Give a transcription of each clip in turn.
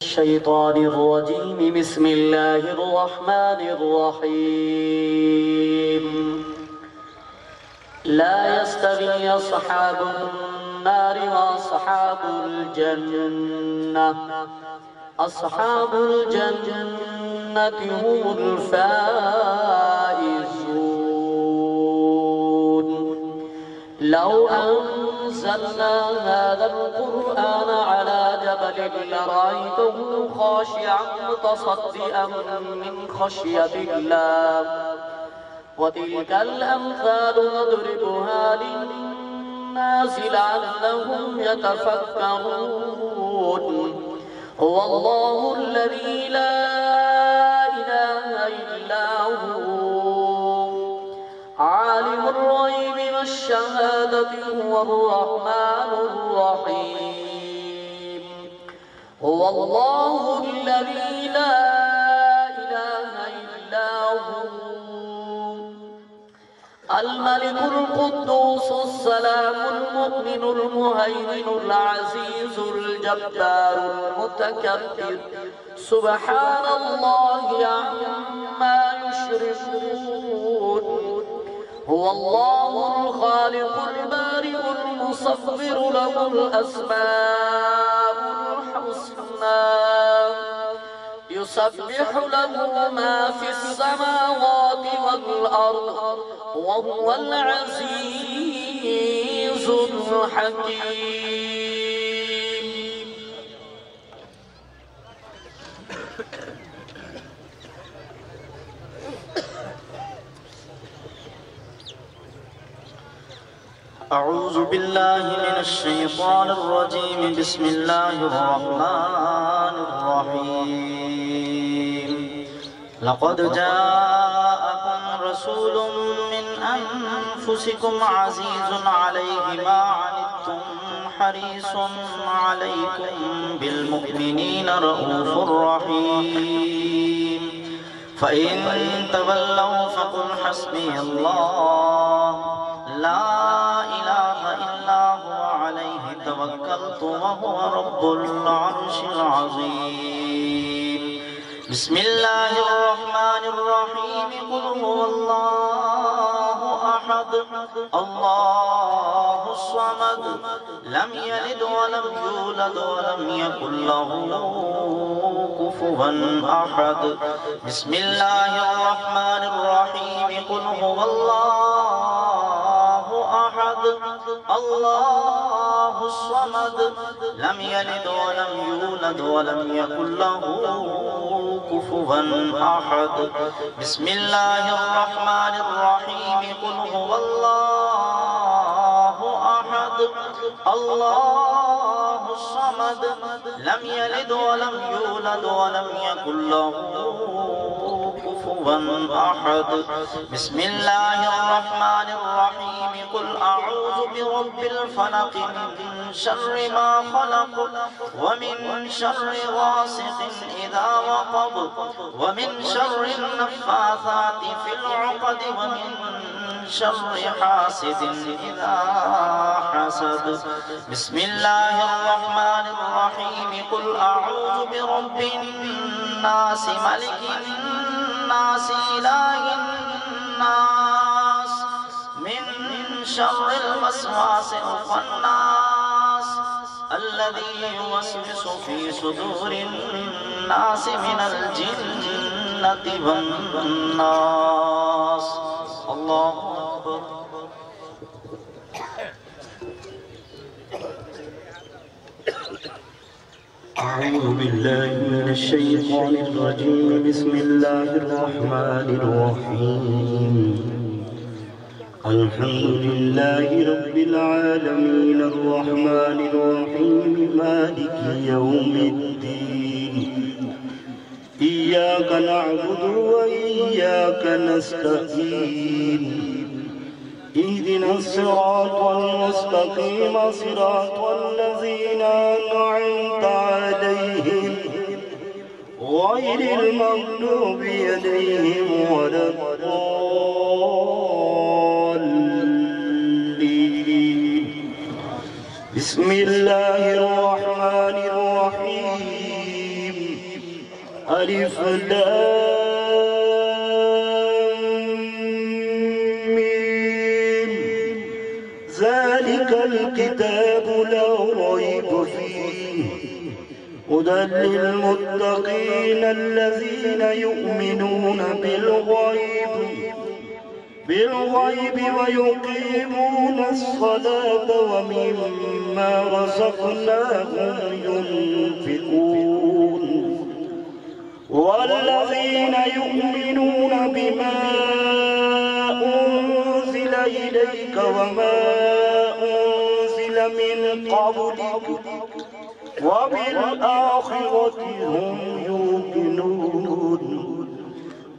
الشيطان الرجيم. بسم الله الرحمن الرحيم. لا يستوي أصحاب النار وأصحاب الجنة. أصحاب الجنة هم الفائزون. لو أنزلنا هذا القرآن على جبل لرأيته خاشعا متصدئا من خشية الله. وتلك الأمثال نضربها للناس لعلهم يتفكرون. هو الله الذي لا إله إلا هو عالم الغيب والشهادة هو الرحمن الرحيم. هو الله الذي لا إله إلا هو الملك القدوس السلام المؤمن المهيمن العزيز الجبار المتكبر. سبحان الله عما يشركون. هو الله الخالق البارئ المصور له الأسماء الحسنى. يسبح له ما في السماوات والأرض وهو العزيز الحكيم. أعوذ بالله من الشيطان الرجيم. بسم الله الرحمن الرحيم. لقد جاءكم رسول من أنفسكم عزيز عليه ما عنتم حريص عليكم بالمؤمنين رؤوف رحيم. فإن تولوا فقل حسبي الله لا إله إلا هو عليه توكلت وهو رب العرش العظيم. بسم الله الرحمن الرحيم. قل هو الله أحد الله الصمد لم يلد ولم يولد ولم يكن له كفوا أحد. بسم الله الرحمن الرحيم. قل هو الله أحد الله الصمد لم يلد ولم يولد ولم يكن له كفوا أحد. بسم الله الرحمن الرحيم. قل هو الله أحد الله الصمد لم يلد ولم يولد ولم يكن له كفوا أحد. بسم الله الرحمن الرحيم. قل أعوذ برب الفلق من شر ما خلق ومن شر غاسق إذا وقب ومن شر النفاثات في العقد ومن شر حاسد إذا حسد. بسم الله الرحمن الرحيم. قل أعوذ برب الناس ملك الناس إله الناس من شر الوسواس الخناس الذي يوسوس في صدور الناس من الجنة والناس. الله أكبر. أعوذ بالله من الشيطان الرجيم. بسم الله الرحمن الرحيم. الحمد لله رب العالمين الرحمن الرحيم مالك يوم الدين. إياك نعبد وإياك نستعين. اهدنا الصراط المستقيم صراط الذين أنعمت عليهم غير المغضوب عليهم ولا الضالين. بسم الله الرحمن الرحيم. ألف لام ميم ذلك الكتاب لا ريب فيه هدى للمتقين الذين يؤمنون بالغيب ويقيمون الصلاة ومما رزقناهم ينفقون والذين يؤمنون بما أنزل إليك وما أنزل من قبلك وبالآخرة هم يوقنون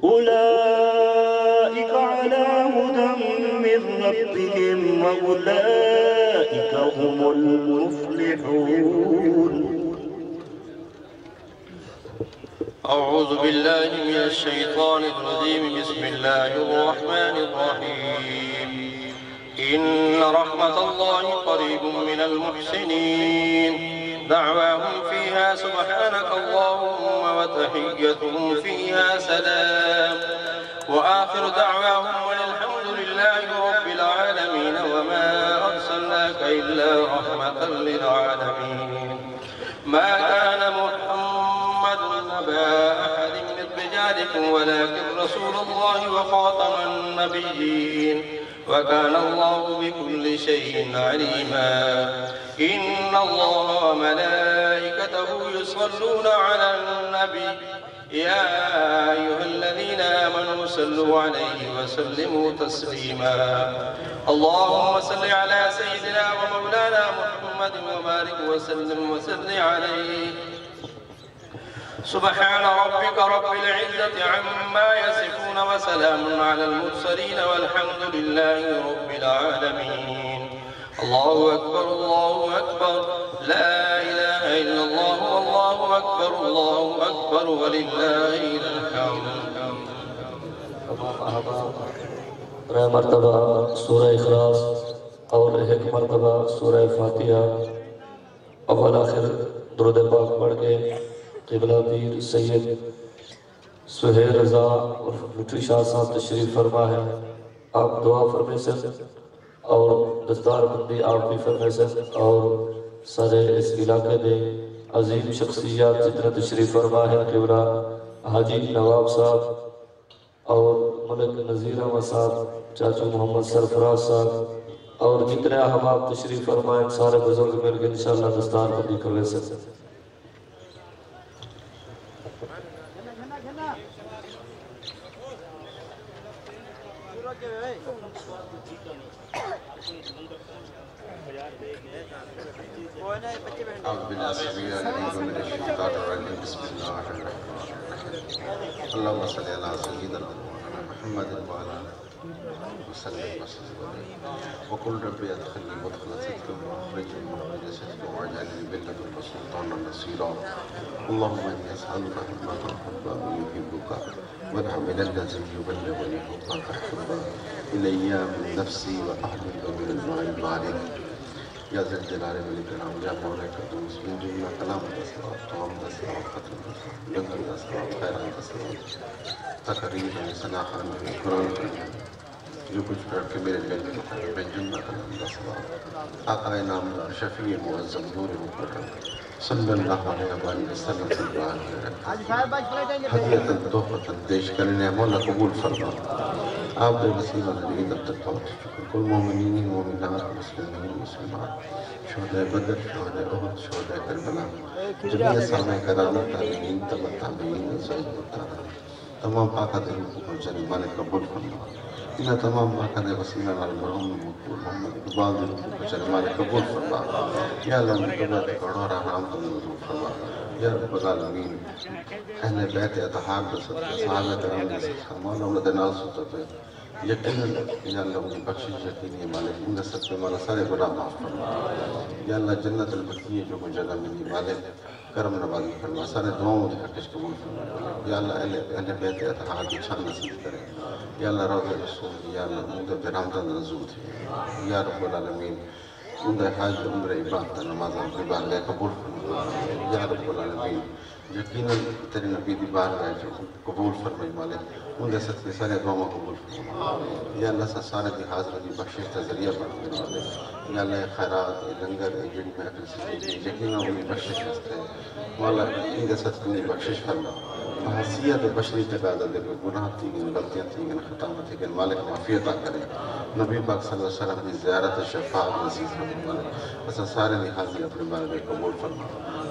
أولئك على هدى من ربهم وأولئك هم المفلحون. أعوذ بالله من الشيطان الرجيم. بسم الله الرحمن الرحيم. إن رحمة الله قريب من المحسنين. دعواهم فيها سبحانك اللهم وتحيتهم فيها سلام وآخر دعواهم والحمد لله رب العالمين. وما أرسلناك إلا رحمة للعالمين. ما كان محمد أبا أحد من رجالكم ولكن رسول الله وخاتم النبيين وكان الله بكل شيء عليما. إن الله وملائكته يصلون على النبي يا أيها الذين آمنوا صلوا عليه وسلموا تسليما. اللهم صل على سيدنا ومولانا محمد وبارك وسلم عليه. سبحان ربك رب العزة عما يصفون وسلام على المرسلين والحمد لله رب العالمين. الله أكبر الله أكبر لا إله إلا الله والله أكبر الله أكبر ولله الحمد. رہ مرتبہ سورہ اخلاص اور ایک مرتبہ سورہ فاتحہ اول آخر درود پاک پڑھ کے قبلہ پیر سید سہیل رضا اور لٹھی شاہ صاحب تشریف فرما ہے. آپ دعا فرمائیں سے اور دستار بندی آپ بھی فرمائیں سے اور سارے اس علاقے دے عظیم شخصیات جتنے تشریف فرما ہے قبلہ حاجی نواب صاحب اور ملک نذیر احمد صاحب چاچو محمد سرفراز صاحب اور جتنے احباب تشریف فرمائیں سارے بزرگ مل کے انشاءاللہ دستار بندی کر لے سکتے ہیں. اللهم صل على سيدنا محمد وعلى وسلم وقل ربي ادخلني مدخل صدق واخرجني مخرج صدق واجعلني بلدك سلطانا نصيرا. اللهم اني اسالك حكمه الحب ويحبك ودع من الذي يبلغني حبك حبا الي من نفسي واهلك من الماء البارد يا ذا الجلال والاكرام يا مولاي قدوس من جمله كلام الاسرار تمام الاسرار ختم الاسرار لنك الاسرار خيرات الاسرار تقريب سناحا من القران جو کچھ پڑھ کے میرے دل میں جملہ کلام الاسرار آقا نام شفیع معظم نور مکرم صلی اللہ علیہ وسلم حدیت تحفت پیش کرنے مولا قبول فرما. آپ دے وسیلہ عید اب تک پہنچ چکے. کل مومنین مومنات مسلمین مسلمات شہداء بدر شہداء احد شہداء کربلا جميع سامع کرام تابعین تبع تابعین زائد مطالعہ تمام آقا دے کو جن مالک قبول فرما. انہا تمام آقا دے وسیلہ المرحوم مقبول محمد اقبال دے کو جن مالک قبول فرما. یا اللہ مقبول کروڑا رحم تم نزول فرما. یا رب العالمین اہل بیت اتحاد رسد صحابہ کرام دے صدقہ مولا اولاد نال سلطہ یقیناً یا اللہ مجھے بخشش یقینی مالک ان سب پہ مالا سارے گناہ معاف فرما. یا اللہ جنت البقیع جو کو جگہ ملی مالک کرم نوازی فرما. سارے دعاؤں دے حقش قبول فرما. یا اللہ اہل بیت اتحاد کی چھان نصیب کرے. یا اللہ روض رسول یا اللہ مودہ برامدن نزول تھی. یا رب العالمین ان دے حاج عمر عبادت نمازاں عبادت قبول فرما. یا رب العالمین یقیناً تیرے نبی دی بارگاہ جو قبول فرمائی مالک ان دے صدقے سارے دعا قبول فرمائی یا اللہ سارے دی حاضر دی بخشش کا ذریعہ بن دے مالک یا اللہ خیرات لنگر جڑی محفل سے یقیناً انہی بخشش ہستے مولا ان دے صدقے انہی بخشش فرما حیثیت بشری تقاضا دے گناہ تھی گن غلطیاں تھی گن خطاوت تھی گن مالک معافی عطا کرے نبی پاک صلی اللہ علیہ وسلم کی زیارت شفاعت نصیب فرما مالک اسا سارے دی حاضری اپنے بارگاہ قبول فرما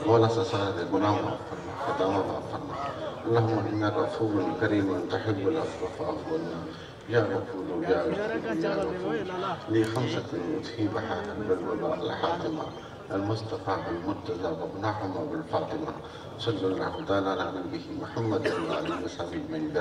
مولا اسا سارے دے گناہ معاف فرما خطاوت معاف فرما اللهم انك عفو كريم تحب العفو فاعف عنا يا غفور يا غفور يا غفور لي خمسة أصيبها بالوباء الحاتمة المصطفى المرتضى وابنهما بالفاطمة صلى الله تعالى على نبيه محمد وعلى آله وصحبه من